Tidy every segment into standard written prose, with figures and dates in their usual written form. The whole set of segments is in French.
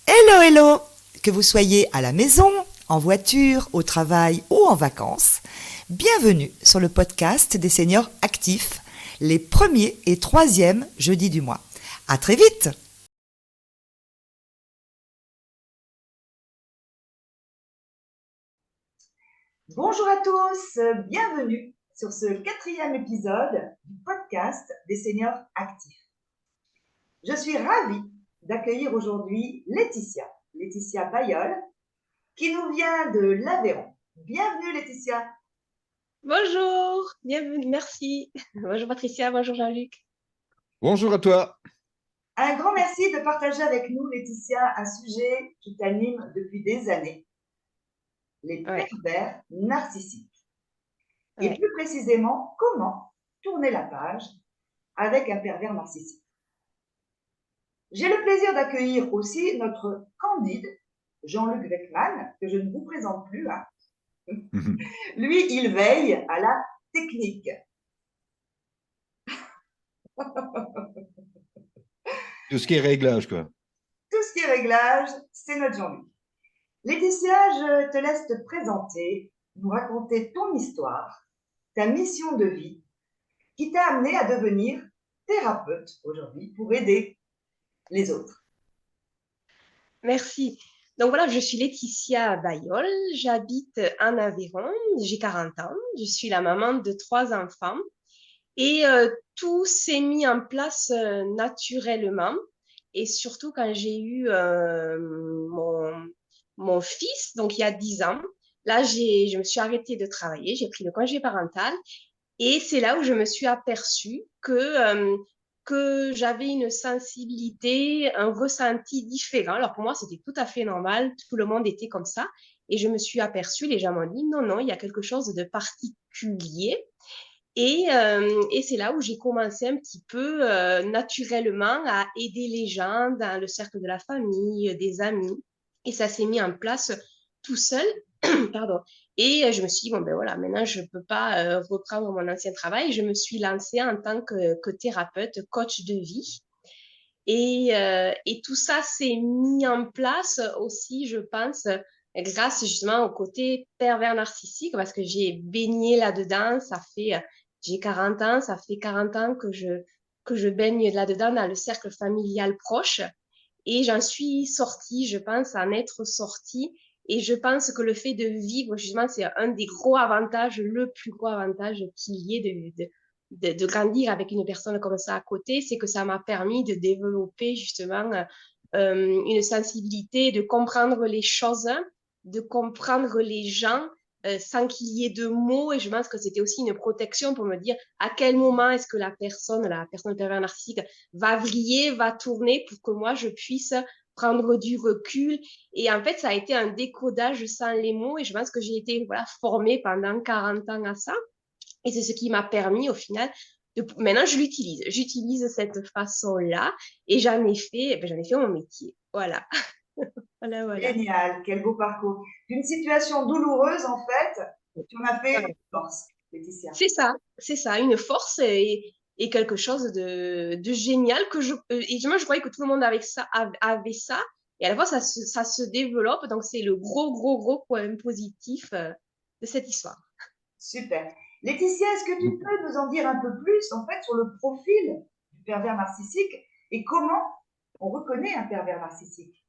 Hello, hello! Que vous soyez à la maison, en voiture, au travail ou en vacances, bienvenue sur le podcast des seniors actifs, les premiers et troisièmes jeudis du mois. À très vite! Bonjour à tous, bienvenue sur ce 4e épisode du podcast des seniors actifs. Je suis ravie d'accueillir aujourd'hui Laetitia Bayeul, qui nous vient de l'Aveyron. Bienvenue Laetitia. Bonjour, bienvenue, merci. Bonjour Patricia, bonjour Jean-Luc. Bonjour à toi. Un grand merci de partager avec nous, Laetitia, un sujet qui t'anime depuis des années, les pervers narcissiques. Et plus précisément, comment tourner la page avec un pervers narcissique. J'ai le plaisir d'accueillir aussi notre candide, Jean-Luc Weckmann, que je ne vous présente plus. Lui, il veille à la technique. Tout ce qui est réglage, quoi. Tout ce qui est réglage, c'est notre Jean-Luc. Laetitia, je te laisse te présenter, nous raconter ton histoire, ta mission de vie, qui t'a amené à devenir thérapeute aujourd'hui pour aider les autres. Merci. Donc voilà, je suis Laetitia Bayeul, j'habite en Aveyron, j'ai 40 ans, je suis la maman de 3 enfants et tout s'est mis en place naturellement et surtout quand j'ai eu mon fils, donc il y a 10 ans, là je me suis arrêtée de travailler, j'ai pris le congé parental. Et c'est là où je me suis aperçue que j'avais une sensibilité, un ressenti différent. Alors pour moi, c'était tout à fait normal, tout le monde était comme ça. Et je me suis aperçue, les gens m'ont dit, non, non, il y a quelque chose de particulier. Et c'est là où j'ai commencé un petit peu naturellement à aider les gens dans le cercle de la famille, des amis. Et ça s'est mis en place tout seul. Pardon. Et je me suis dit, bon, ben voilà, maintenant, je ne peux pas reprendre mon ancien travail. Je me suis lancée en tant que thérapeute, coach de vie. Et tout ça s'est mis en place aussi, je pense, grâce justement au côté pervers narcissique, parce que j'ai baigné là-dedans. J'ai 40 ans, ça fait 40 ans que je baigne là-dedans dans le cercle familial proche. Et j'en suis sortie, je pense, en être sortie. Et je pense que le fait de vivre, justement, c'est un des gros avantages, le plus gros avantage qu'il y ait de grandir avec une personne comme ça à côté, c'est que ça m'a permis de développer justement une sensibilité, de comprendre les choses, de comprendre les gens sans qu'il y ait de mots. Et je pense que c'était aussi une protection pour me dire à quel moment est-ce que la personne pervers narcissique, va vriller, va tourner pour que moi, je puisse prendre du recul. Et en fait, ça a été un décodage sans les mots. Et je pense que j'ai été formée pendant 40 ans à ça. Et c'est ce qui m'a permis, au final, maintenant, je l'utilise. J'utilise cette façon-là et j'en ai fait mon métier. Voilà. Voilà. Génial, quel beau parcours. D'une situation douloureuse, en fait, tu en as fait une force, Laetitia. C'est ça, une force et quelque chose de génial et moi, je croyais que tout le monde avait ça. Et à la fois, ça se développe. Donc, c'est le gros point positif de cette histoire. Super. Laetitia, est-ce que tu peux nous en dire un peu plus, en fait, sur le profil du pervers narcissique et comment on reconnaît un pervers narcissique?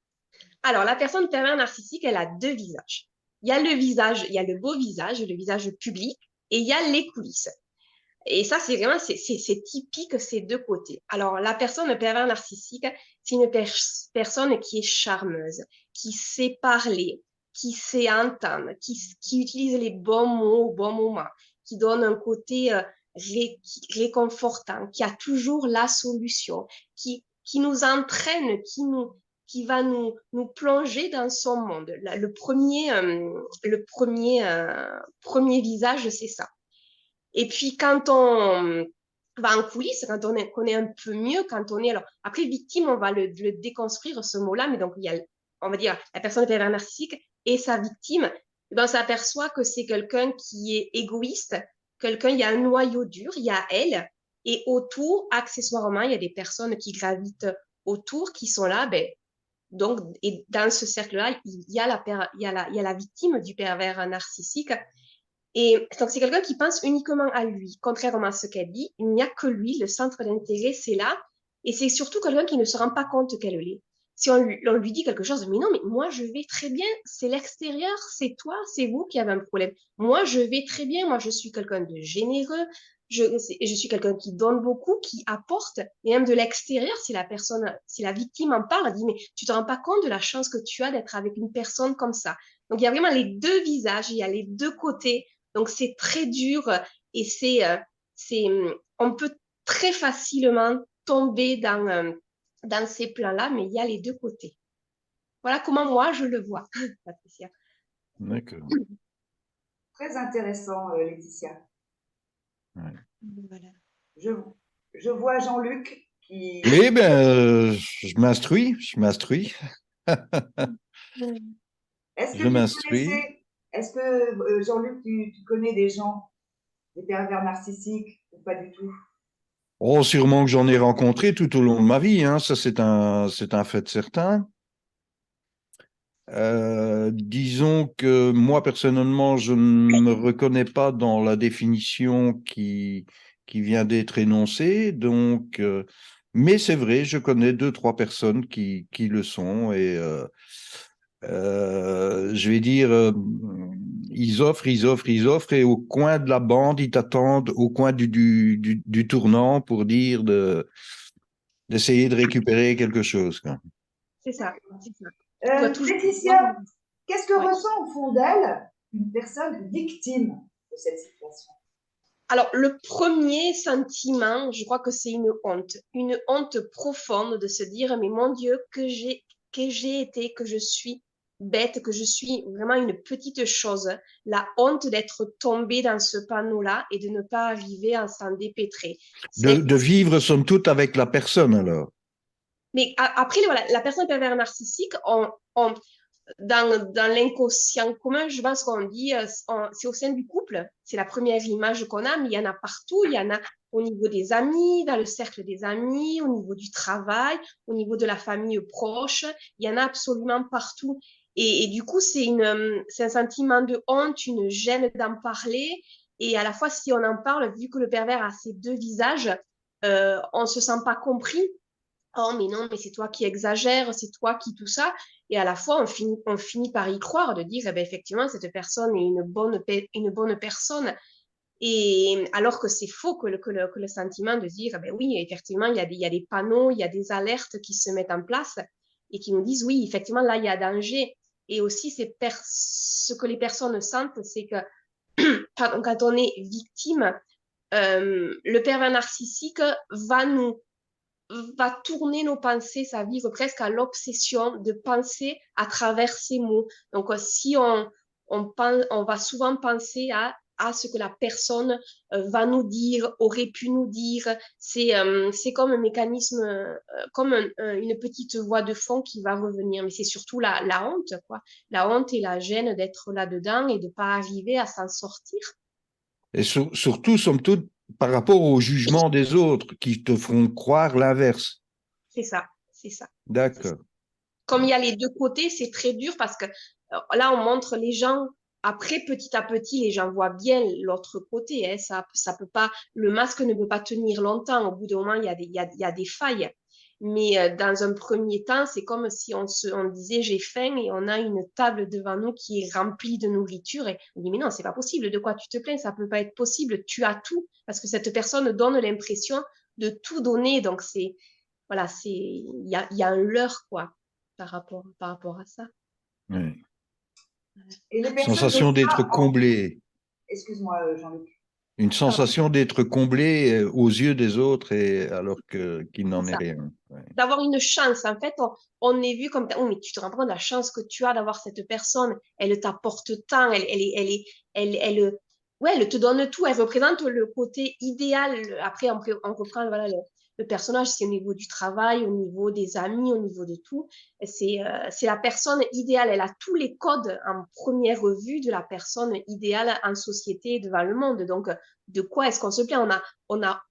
Alors, la personne pervers narcissique, elle a 2 visages. Il y a le visage, il y a le beau visage, le visage public, et il y a les coulisses. Et ça, c'est vraiment, c'est typique ces deux côtés. Alors, la personne pervers narcissique, c'est une personne qui est charmeuse, qui sait parler, qui sait entendre, qui utilise les bons mots au bon moment, qui donne un côté réconfortant, qui a toujours la solution, qui nous entraîne, qui va nous plonger dans son monde. Premier visage, c'est ça. Et puis, quand on va en coulisses, quand connaît un peu mieux, quand on est... Alors, après, victime, on va le déconstruire, ce mot-là, mais donc, il y a, on va dire, la personne pervers narcissique et sa victime. Et ben, on s'aperçoit que c'est quelqu'un qui est égoïste, il y a un noyau dur, il y a elle, et autour, accessoirement, il y a des personnes qui gravitent autour, qui sont là, ben, Donc, et dans ce cercle-là, il y a la victime du pervers narcissique. Et donc, c'est quelqu'un qui pense uniquement à lui. Contrairement à ce qu'elle dit, il n'y a que lui, le centre d'intérêt, c'est là. Et c'est surtout quelqu'un qui ne se rend pas compte qu'elle l'est. Si on lui dit quelque chose, mais non, mais moi je vais très bien, c'est l'extérieur, c'est toi, c'est vous qui avez un problème. Moi je vais très bien, moi je suis quelqu'un de généreux, je suis quelqu'un qui donne beaucoup, qui apporte, et même de l'extérieur, si la victime en parle, elle dit, mais tu te rends pas compte de la chance que tu as d'être avec une personne comme ça. Donc il y a vraiment les deux visages, il y a les deux côtés, donc c'est très dur et on peut très facilement tomber dans ces plans-là, mais il y a les deux côtés. Voilà comment moi je le vois, Patricia. D'accord. Très intéressant, Laetitia. Ouais. Voilà. Je vois Jean-Luc qui... Oui, ben, je m'instruis. Est-ce que Je m'instruis. est-ce que Jean-Luc, tu connais des gens, des pervers narcissiques ou pas du tout? Oh, sûrement que j'en ai rencontré tout au long de ma vie, hein. Ça, c'est un fait certain. Disons que moi, personnellement, je ne me reconnais pas dans la définition qui vient d'être énoncée. Donc, mais c'est vrai, je connais deux, trois personnes qui le sont. Et je vais dire, ils offrent. Et au coin de la bande, ils t'attendent au coin du tournant pour dire d'essayer de récupérer quelque chose, quoi. C'est ça, c'est ça. Tu dois toujours voir. Laetitia, qu'est-ce que Ouais. ressent au fond d'elle une personne victime de cette situation? Alors, le premier sentiment, je crois que c'est une honte profonde de se dire, mais mon Dieu, que j'ai été, que je suis bête, que je suis vraiment une petite chose. La honte d'être tombée dans ce panneau-là et de ne pas arriver à s'en dépêtrer. De vivre, somme toute, avec la personne, alors. Mais après, voilà, la personne pervers narcissique, dans l'inconscient commun, je pense qu'on dit, c'est au sein du couple, c'est la première image qu'on a, mais il y en a partout, il y en a au niveau des amis, dans le cercle des amis, au niveau du travail, au niveau de la famille proche, il y en a absolument partout. Et du coup, c'est un sentiment de honte, une gêne d'en parler, et à la fois, si on en parle, vu que le pervers a ces deux visages, on ne se sent pas compris. Oh, mais non, mais c'est toi qui exagères, c'est toi qui tout ça. Et à la fois, on finit par y croire, de dire, eh ben, effectivement, cette personne est une bonne personne. Et alors que c'est faux que le sentiment de dire, eh ben oui, effectivement, il y a des panneaux, il y a des alertes qui se mettent en place et qui nous disent, oui, effectivement, là, il y a danger. Et aussi, ce que les personnes sentent, c'est que quand on est victime, le pervers narcissique va tourner nos pensées, ça vire presque à l'obsession de penser à travers ces mots. Donc, si on va souvent penser à ce que la personne va nous dire, aurait pu nous dire. C'est comme un mécanisme, comme une petite voix de fond qui va revenir. Mais c'est surtout la honte, quoi. La honte et la gêne d'être là-dedans et de ne pas arriver à s'en sortir. Et surtout, somme toute, par rapport au jugement des autres qui te feront croire l'inverse. C'est ça, c'est ça. D'accord. Comme il y a les deux côtés, c'est très dur parce que là, on montre les gens. Après, petit à petit, les gens voient bien l'autre côté. Hein. Ça peut pas, le masque ne peut pas tenir longtemps. Au bout d'un moment, il y a des failles. Mais dans un premier temps, c'est comme si on disait j'ai faim et on a une table devant nous qui est remplie de nourriture et on dit mais non, c'est pas possible. De quoi tu te plains? Ça peut pas être possible. Tu as tout parce que cette personne donne l'impression de tout donner. Donc voilà, il y a un leurre quoi par rapport à ça. Oui. Et les personnes Sensation n'osent d'être pas en... comblé. Excuse-moi, Jean-Luc. Une Pardon, sensation d'être comblé aux yeux des autres et alors qu'il c'est n'en est ça. rien. Ouais. D'avoir une chance. En fait, on est vu comme, oh, mais tu te rends compte de la chance que tu as d'avoir cette personne. Elle t'apporte tant, ouais, elle te donne tout. Elle représente le côté idéal. Après, on reprend, voilà, le personnage, c'est au niveau du travail, au niveau des amis, au niveau de tout. C'est la personne idéale. Elle a tous les codes en première vue de la personne idéale en société devant le monde. Donc, de quoi est-ce qu'on se plaint? On a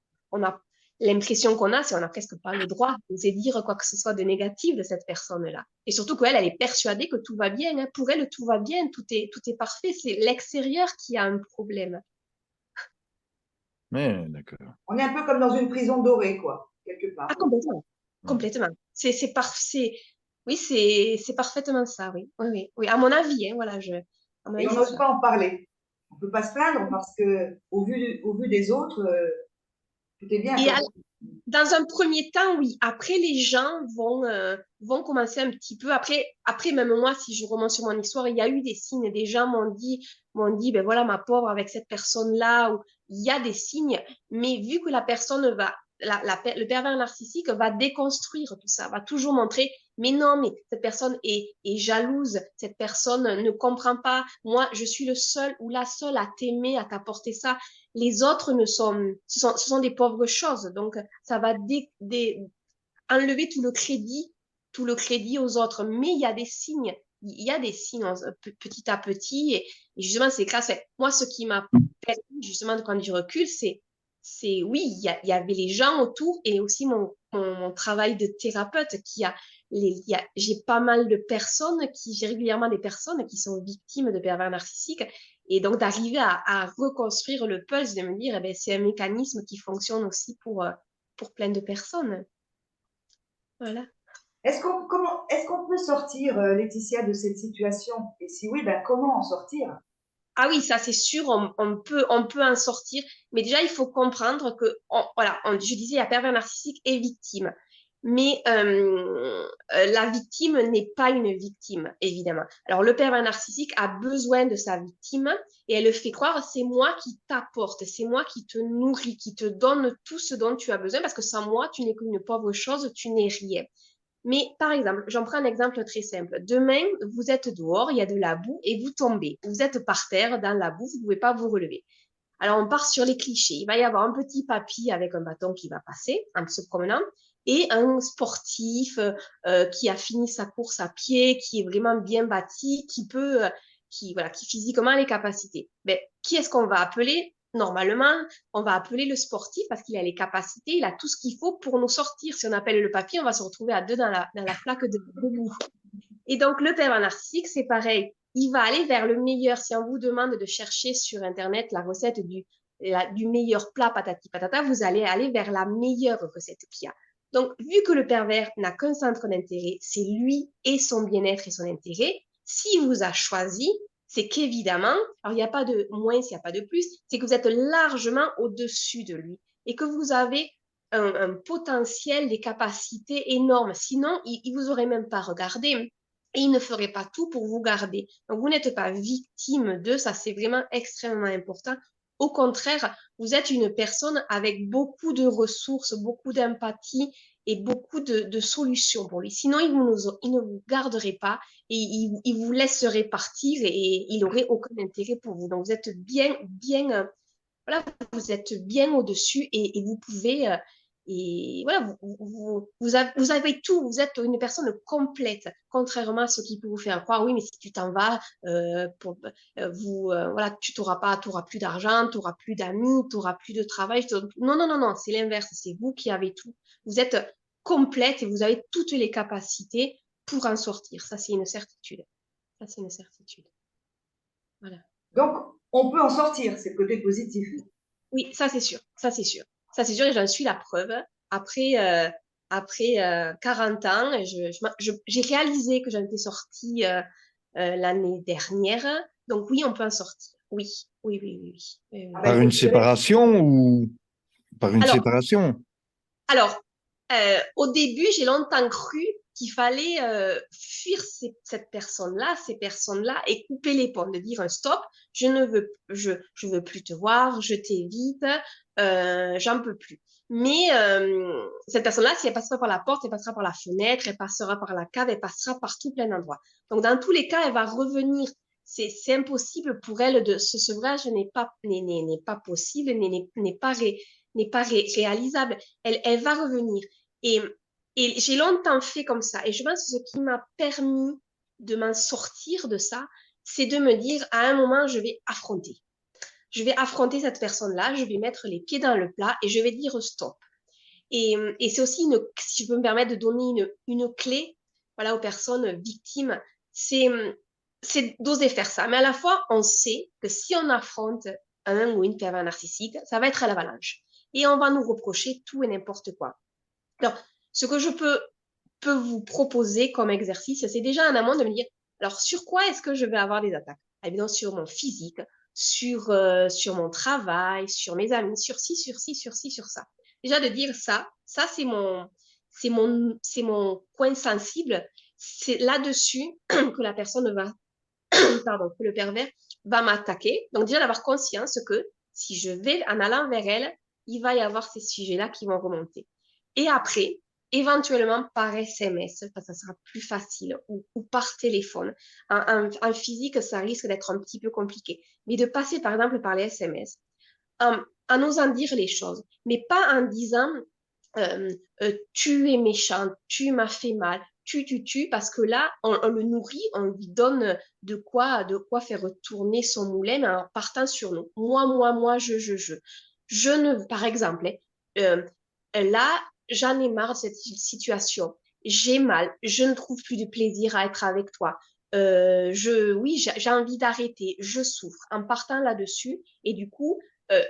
l'impression qu'on a, c'est qu'on n'a presque pas le droit d'oser dire quoi que ce soit de négatif de cette personne-là. Et surtout qu'elle, elle est persuadée que tout va bien. Hein. Pour elle, tout va bien, tout est parfait. C'est l'extérieur qui a un problème. Mais d'accord. On est un peu comme dans une prison dorée, quoi, quelque part. Ah, complètement. Complètement. Oui, c'est parfaitement ça, oui. Oui, oui, oui. À mon avis, hein, voilà, à mon Et avis, on c'est n'ose ça. pas en parler. On ne peut pas se plaindre parce que, au vu des autres, tout est bien. Et Comme... dans un premier temps, oui. Après, les gens vont commencer un petit peu. Après, même moi, si je remonte sur mon histoire, il y a eu des signes. Des gens m'ont dit, ben voilà, ma pauvre, avec cette personne-là, où il y a des signes. Mais vu que la personne le pervers narcissique va déconstruire tout ça, va toujours montrer, mais non, mais cette personne est jalouse, cette personne ne comprend pas. Moi, je suis le seul ou la seule à t'aimer, à t'apporter ça. Les autres ce sont des pauvres choses. Donc, ça va enlever tout le crédit aux autres. Mais il y a des signes petit à petit. Et justement, c'est grâce à moi, ce qui m'a permis justement de prendre du recul, oui, il y avait les gens autour et aussi mon travail de thérapeute j'ai pas mal de personnes j'ai régulièrement des personnes qui sont victimes de pervers narcissiques. Et donc, d'arriver à reconstruire le puzzle, de me dire, eh ben, c'est un mécanisme qui fonctionne aussi pour plein de personnes. Voilà. Est-ce qu'on peut sortir, Laetitia, de cette situation? Et si oui, ben, comment en sortir? Ah oui, ça c'est sûr, on peut en sortir. Mais déjà, il faut comprendre que, voilà, je disais, il y a pervers narcissique et victime. Mais la victime n'est pas une victime, évidemment. Alors, le pervers narcissique a besoin de sa victime et elle le fait croire, c'est moi qui t'apporte, c'est moi qui te nourris, qui te donne tout ce dont tu as besoin, parce que sans moi, tu n'es qu'une pauvre chose, tu n'es rien. Mais par exemple, j'en prends un exemple très simple. Demain, vous êtes dehors, il y a de la boue et vous tombez. Vous êtes par terre dans la boue, vous ne pouvez pas vous relever. Alors, on part sur les clichés. Il va y avoir un petit papy avec un bâton qui va passer en se promenant et un sportif qui a fini sa course à pied, qui est vraiment bien bâti, qui physiquement a les capacités. Mais qui est-ce qu'on va appeler? Normalement, on va appeler le sportif parce qu'il a les capacités, il a tout ce qu'il faut pour nous sortir. Si on appelle le papy, on va se retrouver à deux dans la flaque de boue. Et donc, le pervers narcissique, c'est pareil. Il va aller vers le meilleur. Si on vous demande de chercher sur Internet la recette du meilleur plat patati patata, vous allez aller vers la meilleure recette qu'il y a. Donc, vu que le pervers n'a qu'un centre d'intérêt, c'est lui et son bien-être et son intérêt, s'il vous a choisi, c'est qu'évidemment, alors il n'y a pas de moins, il n'y a pas de plus, c'est que vous êtes largement au-dessus de lui et que vous avez un potentiel, des capacités énormes. Sinon, il ne vous aurait même pas regardé et il ne ferait pas tout pour vous garder. Donc, vous n'êtes pas victime de ça, c'est vraiment extrêmement important. Au contraire, vous êtes une personne avec beaucoup de ressources, beaucoup d'empathie et beaucoup de solutions pour lui. Sinon, il ne vous garderait pas et il vous laisserait partir et il n'aurait aucun intérêt pour vous. Donc, vous êtes voilà, vous êtes bien au-dessus et vous pouvez, et voilà, vous avez tout, vous êtes une personne complète, contrairement à ce qui peut vous faire croire, oui, mais si tu t'en vas, voilà, tu n'auras plus d'argent, tu n'auras plus d'amis, tu n'auras plus de travail. Non, non, non, non, c'est l'inverse, c'est vous qui avez tout. Vous êtes complète et vous avez toutes les capacités pour en sortir. Ça, c'est une certitude. Ça, c'est une certitude. Voilà. Donc, on peut en sortir, c'est le côté positif. Oui, ça c'est sûr, ça c'est sûr. Ça c'est sûr et j'en suis la preuve. Après 40 ans, j'ai réalisé que j'en étais sortie l'année dernière. Donc oui, on peut en sortir. Oui, oui, oui, oui, oui. Ah ben, Par une séparation ou par une Alors, séparation? Alors, au début, j'ai longtemps cru qu'il fallait fuir cette personne-là, ces personnes-là, et couper les ponts, de dire un stop, je veux plus te voir, je t'évite, j'en peux plus. Mais cette personne-là, si elle passe pas par la porte, elle passera par la fenêtre, elle passera par la cave, elle passera par tout plein d'endroits. Donc, dans tous les cas, elle va revenir. C'est impossible pour elle de ce sevrage n'est pas possible, n'est pas réalisable. Elle va revenir. Et, et j'ai longtemps fait comme ça. Et je pense que ce qui m'a permis de m'en sortir de ça, c'est de me dire, à un moment, je vais affronter. Je vais affronter cette personne-là, je vais mettre les pieds dans le plat et je vais dire stop. Et c'est aussi, si je peux me permettre de donner une clé, voilà, aux personnes victimes, c'est d'oser faire ça. Mais à la fois, on sait que si on affronte un ou une pervers narcissique, ça va être à l'avalanche. Et on va nous reprocher tout et n'importe quoi. Alors, ce que je peux vous proposer comme exercice, c'est déjà en amont de me dire, alors sur quoi est-ce que je vais avoir des attaques? Évidemment, sur mon physique, sur mon travail, sur mes amis, sur ci, sur ci, sur ci, sur ça. Déjà de dire ça c'est mon coin sensible. C'est là-dessus que la personne va, pardon, que le pervers va m'attaquer. Donc déjà d'avoir conscience que si je vais en allant vers elle, il va y avoir ces sujets-là qui vont remonter. Et après, éventuellement par SMS, parce que ça sera plus facile, ou par téléphone. En physique, ça risque d'être un petit peu compliqué. Mais de passer par exemple par les SMS, en osant dire les choses, mais pas en disant tu es méchant, tu m'as fait mal, tu, parce que là, on le nourrit, on lui donne de quoi faire retourner son moulin en partant sur nous. Moi, je. Je ne, par exemple, là, j'en ai marre de cette situation. J'ai mal, je ne trouve plus de plaisir à être avec toi. Oui, j'ai envie d'arrêter, je souffre en partant là-dessus. Et du coup,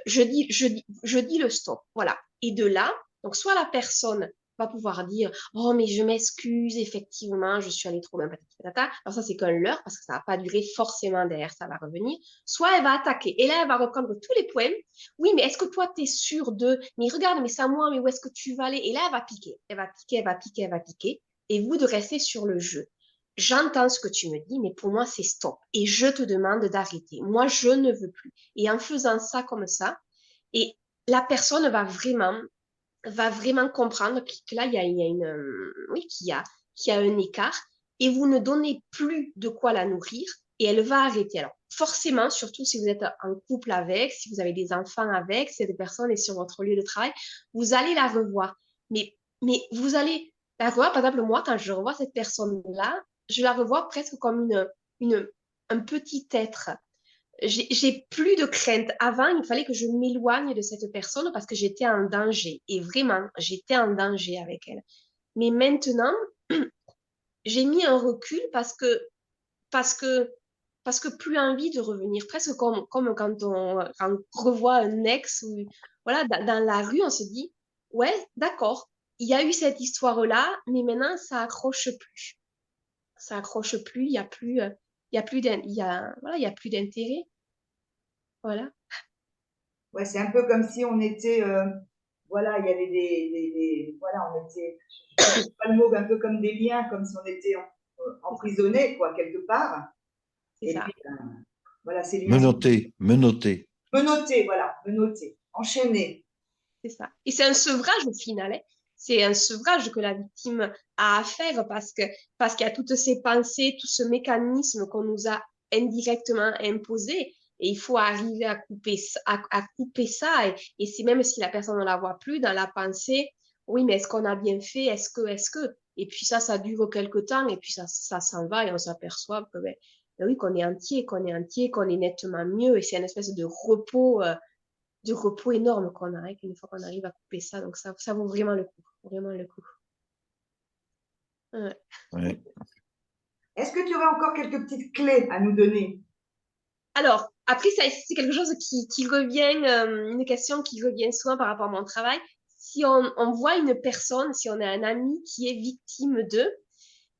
je dis le stop. Voilà. Et de là, donc, soit la personne va pouvoir dire oh, mais je m'excuse, effectivement, je suis allée trop loin, patati patata. Alors, ça, c'est qu'un leurre parce que ça va pas durer forcément derrière, ça va revenir. Soit elle va attaquer et là, elle va reprendre tous les poèmes. Oui, mais est-ce que toi, tu es sûr de mais regarde, mais c'est à moi, mais où est-ce que tu vas aller? Et là, elle va piquer, elle va piquer, elle va piquer, elle va piquer. Et vous de rester sur le jeu. J'entends ce que tu me dis, mais pour moi, c'est stop. Et je te demande d'arrêter. Moi, je ne veux plus. Et en faisant ça comme ça, et la personne va vraiment comprendre que là, il y a une, oui, qu'il y a un écart et vous ne donnez plus de quoi la nourrir et elle va arrêter. Alors, forcément, surtout si vous êtes en couple avec, si vous avez des enfants avec, si cette personne est sur votre lieu de travail, vous allez la revoir. Mais vous allez la revoir, par exemple, moi, quand je revois cette personne-là, je la revois presque comme un petit être j'ai plus de crainte. Avant, il fallait que je m'éloigne de cette personne parce que j'étais en danger. Et vraiment, j'étais en danger avec elle. Mais maintenant, j'ai mis un recul parce que, parce que plus envie de revenir. Presque comme quand on revoit un ex ou, voilà, dans la rue, on se dit, ouais, d'accord, il y a eu cette histoire-là, mais maintenant, ça accroche plus. Ça accroche plus, il y a plus, voilà, il y a plus d'intérêt. Voilà. Ouais, c'est un peu comme si on était, voilà, il y avait voilà, on était, je sais pas le mot, un peu comme des liens, comme si on était emprisonné, quoi, quelque part. C'est Et ça. puis, voilà, ces liens sont Menotté. menottés, voilà, menottés, enchaînés. C'est ça. Et c'est un sevrage au final. Hein. C'est un sevrage que la victime a à faire parce qu'il y a toutes ces pensées, tout ce mécanisme qu'on nous a indirectement imposé. Et il faut arriver à couper, à couper ça. Et c'est même si la personne ne la voit plus dans la pensée, oui, mais est-ce qu'on a bien fait? Est-ce que? Et puis ça dure quelque temps et puis ça s'en va et on s'aperçoit que, ben oui, qu'on est entier, qu'on est nettement mieux. Et c'est une espèce de repos énorme qu'on a, une fois qu'on arrive à couper ça. Donc, ça vaut vraiment le coup. Vraiment le coup. Ouais. Ouais. Est-ce que tu aurais encore quelques petites clés à nous donner? Alors, après, c'est quelque chose qui revient, une question qui revient souvent par rapport à mon travail. Si on voit une personne, si on a un ami qui est victime d'eux,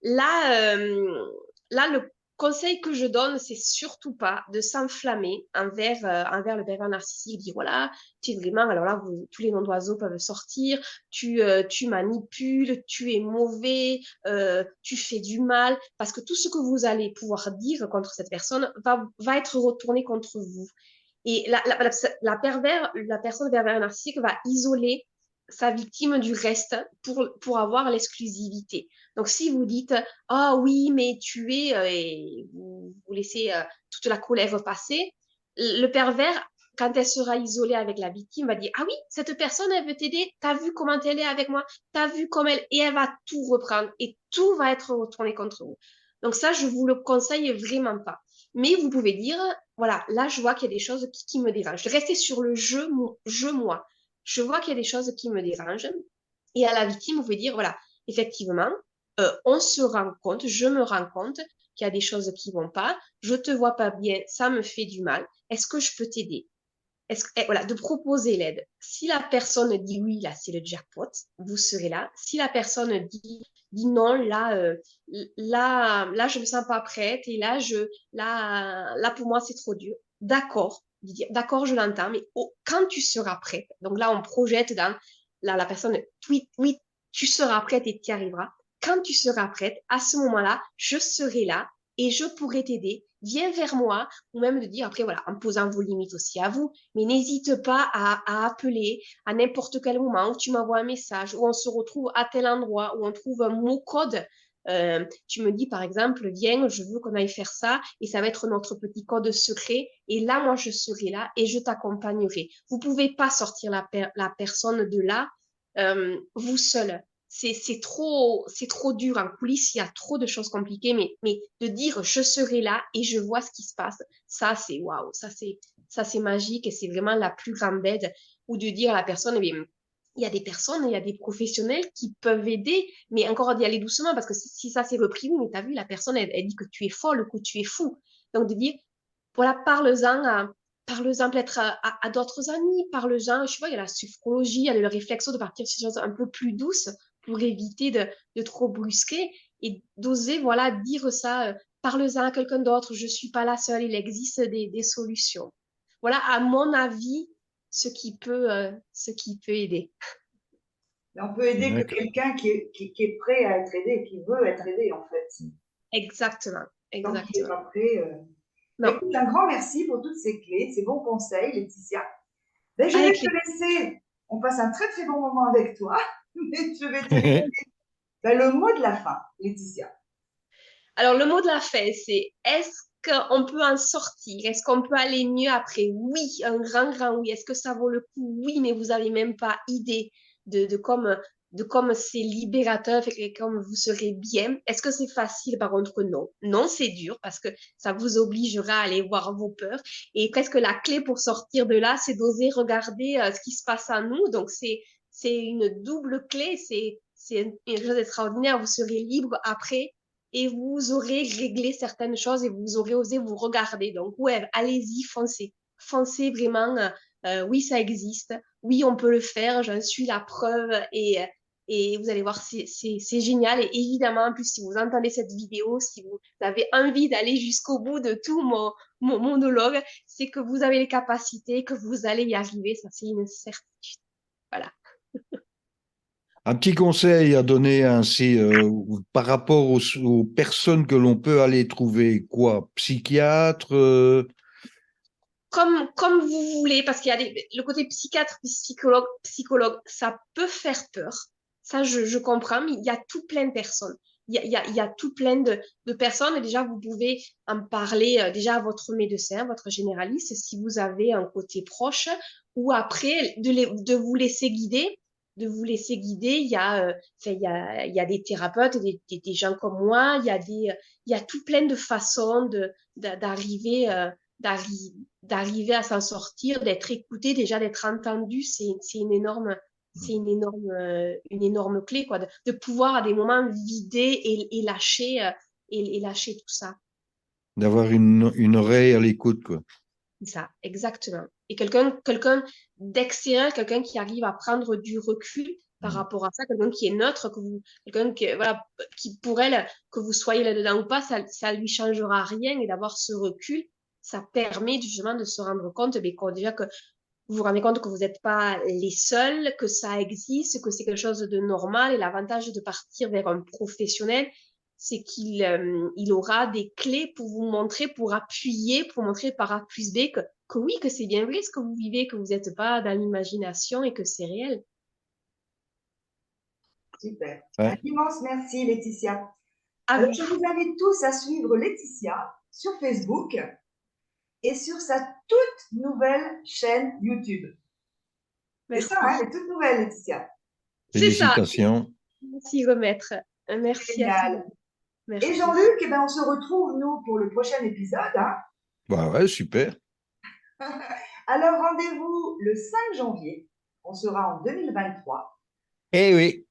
là, le conseil que je donne, c'est surtout pas de s'enflammer envers le pervers narcissique, dire voilà, tu es vraiment, alors là, tous les noms d'oiseaux peuvent sortir, tu manipules, tu es mauvais, tu fais du mal, parce que tout ce que vous allez pouvoir dire contre cette personne va être retourné contre vous. Et la personne pervers narcissique va isoler sa victime du reste pour avoir l'exclusivité. Donc, si vous dites, ah oui, mais tu es, et vous laissez toute la colère passer, le pervers, quand elle sera isolée avec la victime, va dire, ah oui, cette personne, elle veut t'aider, t'as vu comment elle est avec moi, t'as vu comme elle, et elle va tout reprendre, et tout va être retourné contre vous. Donc ça, je vous le conseille vraiment pas. Mais vous pouvez dire, voilà, là, je vois qu'il y a des choses qui me dérangent. Restez sur le jeu, moi. Je vois qu'il y a des choses qui me dérangent. Et à la victime, vous pouvez dire, voilà, effectivement, on se rend compte, je me rends compte qu'il y a des choses qui vont pas, je te vois pas bien, ça me fait du mal, est-ce que je peux t'aider? Voilà, de proposer l'aide. Si la personne dit oui, là, c'est le jackpot, vous serez là. Si la personne dit non, là, je me sens pas prête et là, pour moi, c'est trop dur. D'accord, d'accord, je l'entends, mais quand tu seras prête, donc là, on projette dans la personne, oui, oui, tu seras prête et tu y arriveras. Quand tu seras prête, à ce moment-là, je serai là et je pourrai t'aider. Viens vers moi, ou même de dire, après, voilà, en posant vos limites aussi à vous, mais n'hésite pas à appeler à n'importe quel moment où tu m'envoies un message, où on se retrouve à tel endroit, où on trouve un mot-code. Tu me dis, par exemple, viens, je veux qu'on aille faire ça, et ça va être notre petit code secret, et là, moi, je serai là, et je t'accompagnerai. Vous pouvez pas sortir la personne de là, vous seul. C'est trop dur en coulisses, il y a trop de choses compliquées, mais de dire je serai là et je vois ce qui se passe, ça c'est waouh, ça c'est magique et c'est vraiment la plus grande aide. Ou de dire à la personne, eh bien, il y a des personnes, il y a des professionnels qui peuvent aider, mais encore d'y aller doucement parce que si ça c'est repris, oui, mais t'as vu, la personne elle dit que tu es folle, que tu es fou. Donc de dire, voilà, parle-en peut-être à d'autres amis, parle-en, je sais pas, il y a la sophrologie, il y a le réflexe de partir sur des choses un peu plus douces pour éviter de trop brusquer et d'oser, voilà, dire ça, parle-en à quelqu'un d'autre, je suis pas la seule, il existe des solutions. Voilà, à mon avis, ce qui peut aider. Mais on peut aider que D'accord. quelqu'un qui est prêt à être aidé, qui veut être aidé, en fait. Exactement, Tant qu'il n'est exactement. pas prêt. Non, Écoute, un grand merci pour toutes ces clés, ces bons conseils, Laetitia. Ben, je vais avec te les... laisser. On passe un très très bon moment avec toi. Mais je vais te laisser le mot de la fin, Laetitia. Alors, le mot de la fin, c'est est-ce qu'on peut en sortir? Est-ce qu'on peut aller mieux après? Oui, un grand, grand oui. Est-ce que ça vaut le coup? Oui, mais vous n'avez même pas idée de comme c'est libérateur et comme vous serez bien. Est-ce que c'est facile? Par contre, non. Non, c'est dur parce que ça vous obligera à aller voir vos peurs. Et presque la clé pour sortir de là, c'est d'oser regarder ce qui se passe en nous. Donc, c'est une double clé. C'est une chose extraordinaire. Vous serez libre après et vous aurez réglé certaines choses et vous aurez osé vous regarder. Donc, ouais, allez-y, foncez. Foncez vraiment. Oui, ça existe. Oui, on peut le faire. J'en suis la preuve. Et vous allez voir, c'est génial. Et évidemment, en plus, si vous entendez cette vidéo, si vous avez envie d'aller jusqu'au bout de tout mon monologue, c'est que vous avez les capacités, que vous allez y arriver. Ça, c'est une certitude. Voilà. Un petit conseil à donner ainsi par rapport aux personnes que l'on peut aller trouver, quoi? Psychiatre, Comme vous voulez, parce qu'il y a le côté psychiatre, psychologue, ça peut faire peur. Ça, je comprends, mais il y a tout plein de personnes. Il y a tout plein de personnes. Et déjà, vous pouvez en parler déjà à votre médecin, votre généraliste, si vous avez un côté proche, ou après, de vous laisser guider. De vous laisser guider, il y a des thérapeutes, des gens comme moi, il y a tout plein de façons d'arriver d'arriver à s'en sortir, d'être écouté, déjà d'être entendu, une énorme clé, quoi, de pouvoir à des moments vider et lâcher tout ça. d'avoir une oreille à l'écoute, quoi. C'est ça, exactement. Et quelqu'un d'extérieur, quelqu'un qui arrive à prendre du recul par rapport à ça, quelqu'un qui est neutre, quelqu'un qui, voilà, qui pour elle, que vous soyez là-dedans ou pas, ça lui changera rien et d'avoir ce recul, ça permet justement de se rendre compte, mais déjà que vous vous rendez compte que vous n'êtes pas les seuls, que ça existe, que c'est quelque chose de normal et l'avantage de partir vers un professionnel, c'est qu'il aura des clés pour vous montrer, pour appuyer, pour montrer par A plus B que oui, que c'est bien vrai ce que vous vivez, que vous n'êtes pas dans l'imagination et que c'est réel. Super. Un Ouais. immense merci, Laetitia. À Alors, vous. je vous invite tous à suivre Laetitia sur Facebook et sur sa toute nouvelle chaîne YouTube. C'est ça, hein, Merci. elle est toute nouvelle, Laetitia. C'est ça. Félicitations. Merci, remettre. Merci à tout le Génial. monde. Et Merci. Jean-Luc, eh ben, on se retrouve, nous, pour le prochain épisode. Hein. Bah ouais, super. Alors, rendez-vous le 5 janvier. On sera en 2023. Eh oui.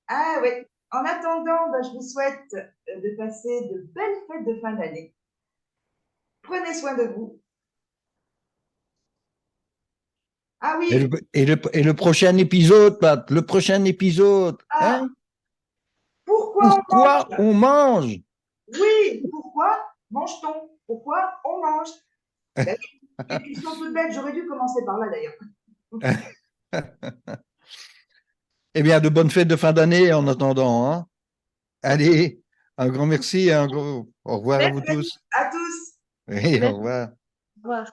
Ah oui. En attendant, je vous souhaite de passer de belles fêtes de fin d'année. Prenez soin de vous. Ah Et oui. le prochain épisode, Pat, le prochain épisode, Ah, hein? pourquoi on Pourquoi mange? on mange? Oui, pourquoi mange-t-on? Pourquoi on mange? Ben oui, quelle question toute bête. J'aurais dû commencer par là d'ailleurs. Eh bien, de bonnes fêtes de fin d'année en attendant, hein? Allez, un grand merci et un gros au revoir à vous Merci tous. à tous. Oui, au Merci. revoir. Au revoir.